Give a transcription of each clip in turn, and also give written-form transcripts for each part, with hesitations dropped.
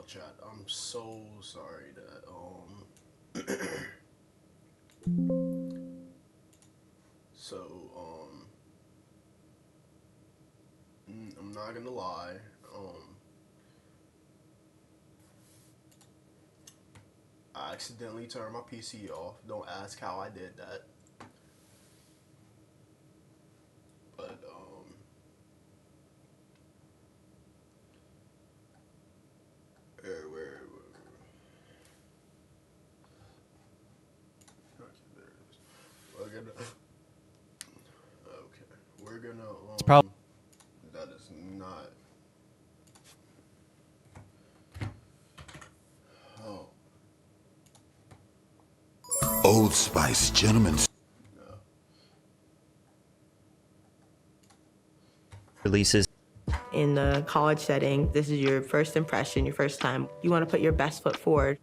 chat. I'm so sorry that so I'm not gonna lie. I accidentally turned my PC off. Don't ask how I did that. But where okay, there it is. We're gonna that is not. Oh. Old Spice, gentlemen. Releases in the college setting. This is your first impression, your first time. You want to put your best foot forward.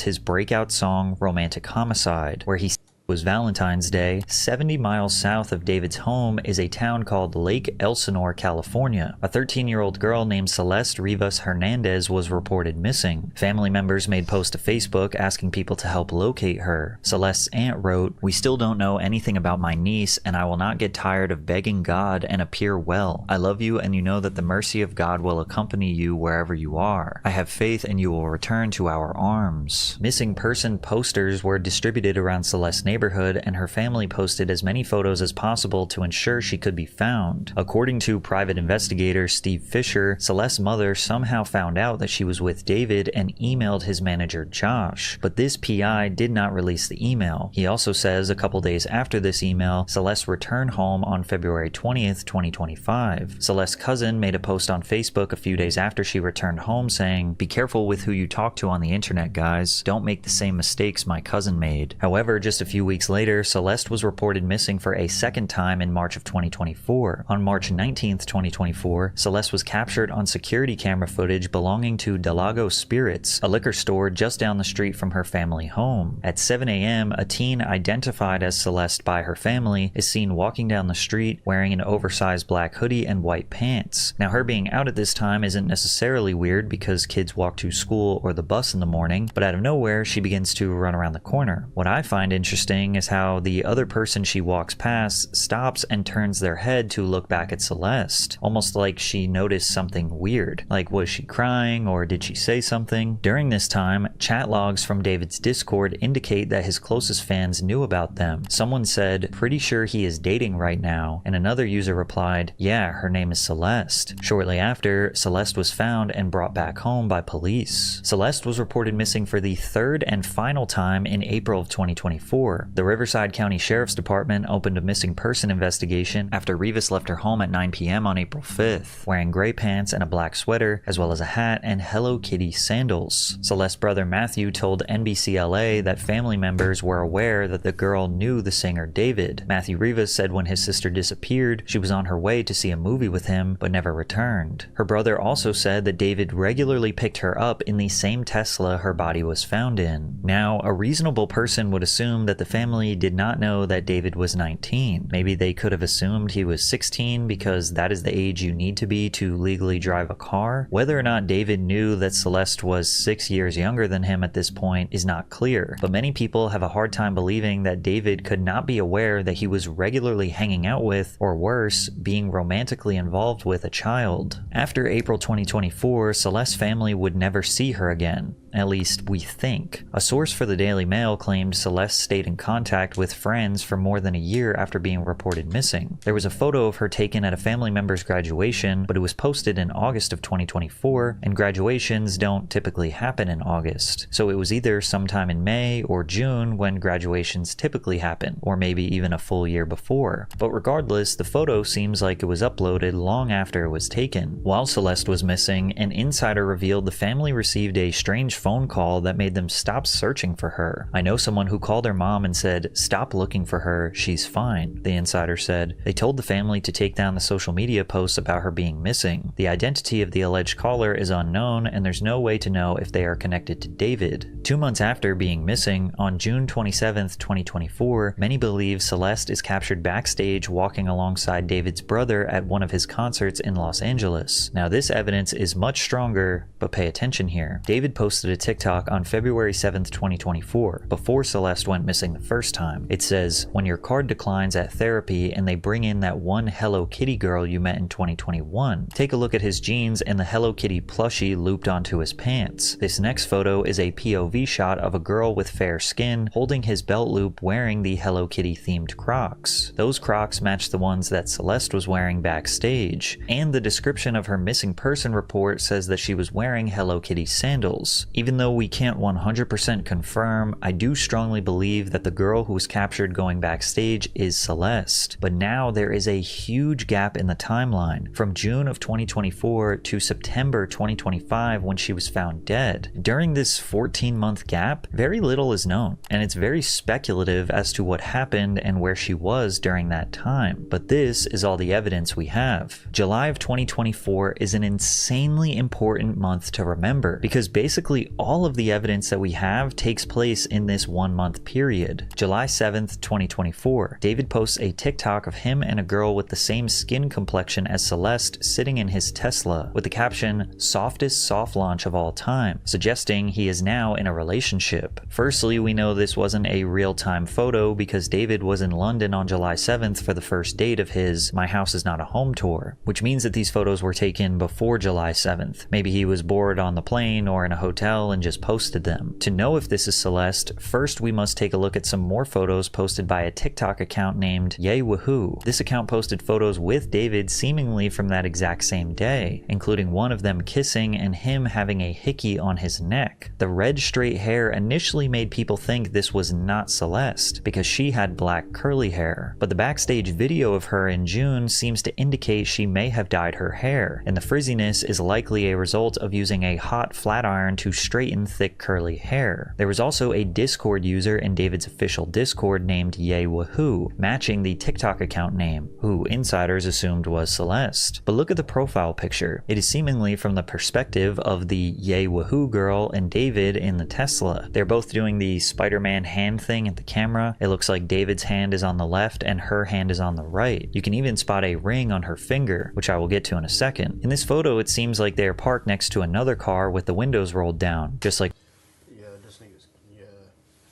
his breakout song Romantic Homicide, where he was Valentine's Day. 70 miles south of David's home is a town called Lake Elsinore, California. A 13-year-old girl named Celeste Rivas Hernandez was reported missing. Family members made posts to Facebook asking people to help locate her. Celeste's aunt wrote, "We still don't know anything about my niece, and I will not get tired of begging God and appear well. I love you, and you know that the mercy of God will accompany you wherever you are. I have faith and you will return to our arms." Missing person posters were distributed around Celeste's neighborhood, and her family posted as many photos as possible to ensure she could be found. According to private investigator Steve Fisher, Celeste's mother somehow found out that she was with David and emailed his manager Josh, but this PI did not release the email. He also says a couple days after this email, Celeste returned home on February 20th, 2025. Celeste's cousin made a post on Facebook a few days after she returned home saying, "Be careful with who you talk to on the internet, guys. Don't make the same mistakes my cousin made." However, just a few weeks later, Celeste was reported missing for a second time in March of 2024. On March 19th, 2024, Celeste was captured on security camera footage belonging to Delago Spirits, a liquor store just down the street from her family home. At 7 a.m., a teen identified as Celeste by her family is seen walking down the street wearing an oversized black hoodie and white pants. Now, her being out at this time isn't necessarily weird because kids walk to school or the bus in the morning, but out of nowhere, she begins to run around the corner. What I find interesting is how the other person she walks past stops and turns their head to look back at Celeste, almost like she noticed something weird. Like, was she crying or did she say something? During this time, chat logs from David's Discord indicate that his closest fans knew about them. Someone said, "Pretty sure he is dating right now," and another user replied, "Yeah, her name is Celeste." Shortly after, Celeste was found and brought back home by police. Celeste was reported missing for the third and final time in April of 2024. The Riverside County Sheriff's Department opened a missing person investigation after Rivas left her home at 9 p.m. on April 5th, wearing gray pants and a black sweater, as well as a hat and Hello Kitty sandals. Celeste's brother Matthew told NBCLA that family members were aware that the girl knew the singer David. Matthew Rivas said when his sister disappeared, she was on her way to see a movie with him, but never returned. Her brother also said that David regularly picked her up in the same Tesla her body was found in. Now, a reasonable person would assume that the family did not know that David was 19. Maybe they could have assumed he was 16 because that is the age you need to be to legally drive a car. Whether or not David knew that Celeste was 6 years younger than him at this point is not clear, but many people have a hard time believing that David could not be aware that he was regularly hanging out with, or worse, being romantically involved with a child. After April 2024, Celeste's family would never see her again. At least, we think. A source for the Daily Mail claimed Celeste stayed in contact with friends for more than a year after being reported missing. There was a photo of her taken at a family member's graduation, but it was posted in August of 2024, and graduations don't typically happen in August. So it was either sometime in May or June when graduations typically happen, or maybe even a full year before. But regardless, the photo seems like it was uploaded long after it was taken. While Celeste was missing, an insider revealed the family received a strange phone call that made them stop searching for her. I know someone who called her mom and said, "Stop looking for her, she's fine," the insider said. They told the family to take down the social media posts about her being missing. The identity of the alleged caller is unknown, and there's no way to know if they are connected to David. 2 months after being missing, on June 27th, 2024, many believe Celeste is captured backstage walking alongside David's brother at one of his concerts in Los Angeles. Now, this evidence is much stronger, but pay attention here. David posted a TikTok on February 7th, 2024, before Celeste went missing the first time. It says, "When your card declines at therapy and they bring in that one Hello Kitty girl you met in 2021, take a look at his jeans and the Hello Kitty plushie looped onto his pants. This next photo is a POV shot of a girl with fair skin holding his belt loop wearing the Hello Kitty themed Crocs. Those Crocs match the ones that Celeste was wearing backstage, and the description of her missing person report says that she was wearing Hello Kitty sandals. Even though we can't 100% confirm, I do strongly believe that the girl who was captured going backstage is Celeste. But now there is a huge gap in the timeline, from June of 2024 to September 2025 when she was found dead. During this 14-month gap, very little is known, and it's very speculative as to what happened and where she was during that time. But this is all the evidence we have. July of 2024 is an insanely important month to remember, because basically all of the evidence that we have takes place in this 1 month period. July 7th, 2024, David posts a TikTok of him and a girl with the same skin complexion as Celeste sitting in his Tesla, with the caption, "Softest soft launch of all time," suggesting he is now in a relationship. Firstly, we know this wasn't a real-time photo because David was in London on July 7th for the first date of his My House Is Not a Home tour, which means that these photos were taken before July 7th. Maybe he was bored on the plane or in a hotel and just posted them. To know if this is Celeste, first we must take a look at some more photos posted by a TikTok account named Yay Woohoo. This account posted photos with David seemingly from that exact same day, including one of them kissing and him having a hickey on his neck. The red straight hair initially made people think this was not Celeste because she had black curly hair, but the backstage video of her in June seems to indicate she may have dyed her hair, and the frizziness is likely a result of using a hot flat iron to straighten thick curly hair. There was also a Discord user in David's official Discord named Yay Woohoo, matching the TikTok account name, who insiders assumed was Celeste. But look at the profile picture. It is seemingly from the perspective of the Yay Woohoo girl and David in the Tesla. They're both doing the Spider-Man hand thing at the camera. It looks like David's hand is on the left and her hand is on the right. You can even spot a ring on her finger, which I will get to in a second. In this photo, it seems like they are parked next to another car with the windows rolled down, just like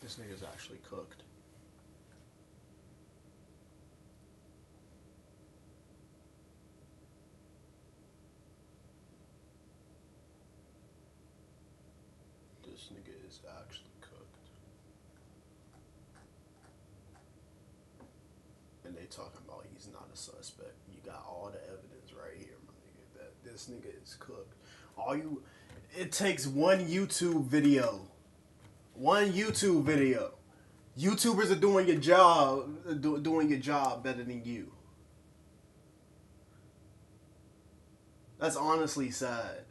this nigga's actually cooked. This nigga is actually cooked. And they talking about he's not a suspect. You got all the evidence right here, my nigga, that this nigga is cooked. It takes one YouTube video. One YouTube video. YouTubers are doing your job better than you. That's honestly sad.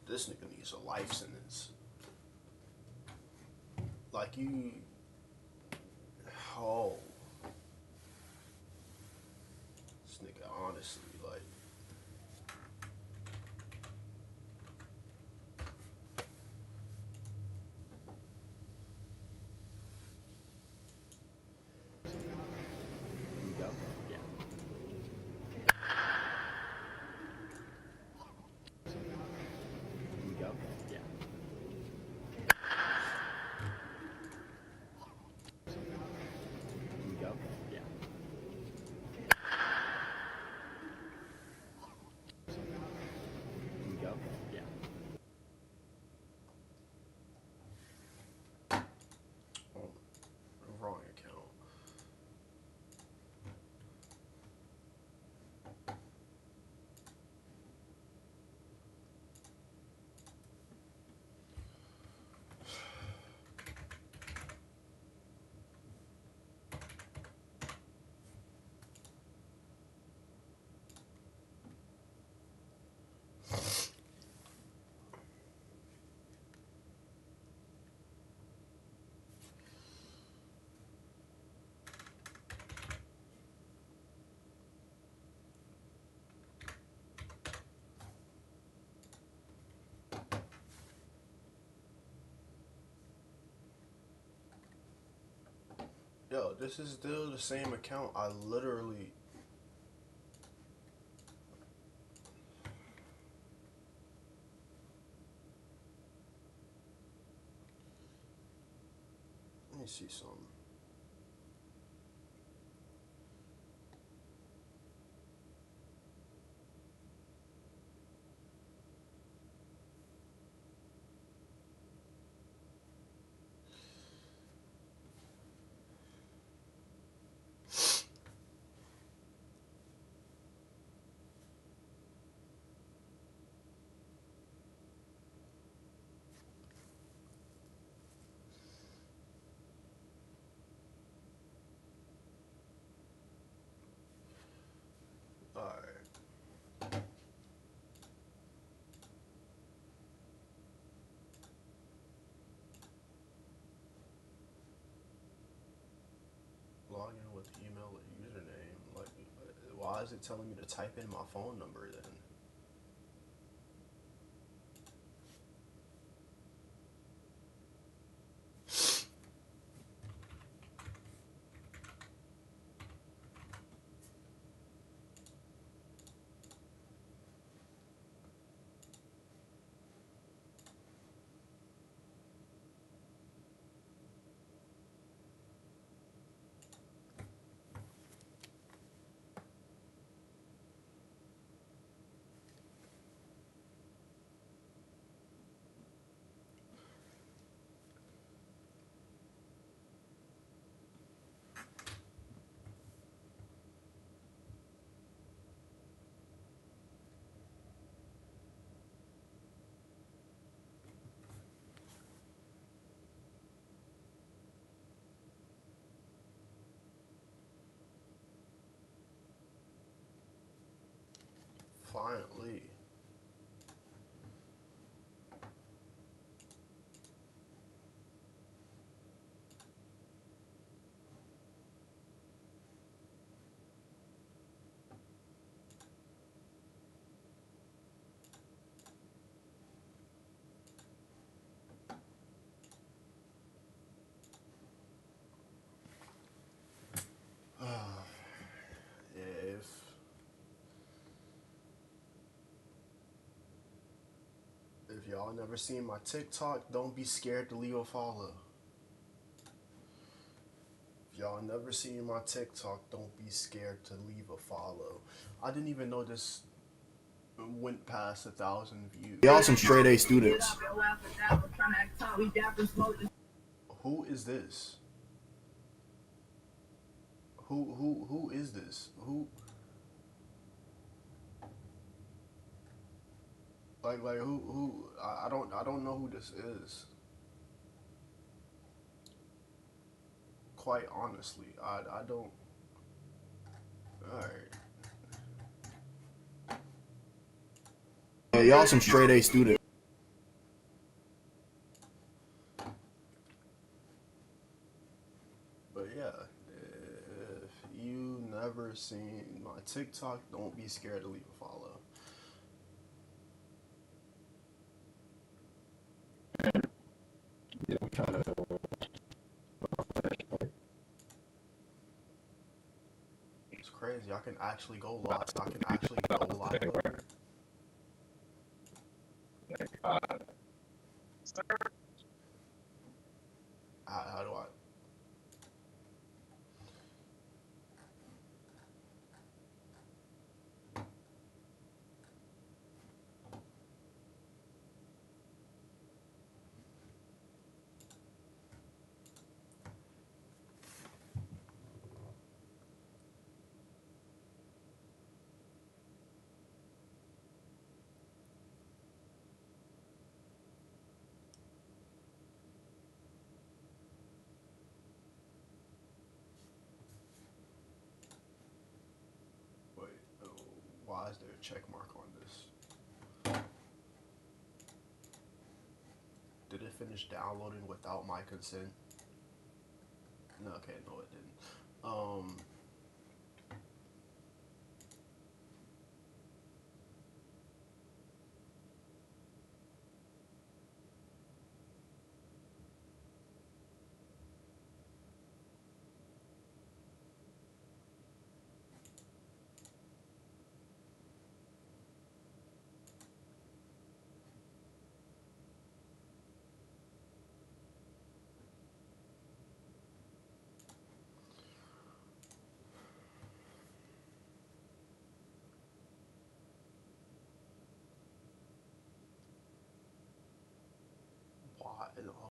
This nigga needs a life sentence. Like you... Oh. This nigga honestly, like... this is still the same account. I literally. Let me see something. Alright. Log in with email or username. Like, why is it telling me to type in my phone number then? Finally. If y'all never seen my TikTok, don't be scared to leave a follow. If y'all never seen my TikTok, don't be scared to leave a follow. I didn't even know this went past 1,000 views. Y'all some straight A students. Who is this? Who is this? Who? Like who? I don't know who this is. Quite honestly, I don't. All right. Yeah, y'all some straight A students. But yeah, if you never seen my TikTok, don't be scared to leave a follow. It's crazy. I can actually go live. I can actually go live. How do I? Wait, why is there a check mark on this? Did it finish downloading without my consent? No, okay, no, it didn't.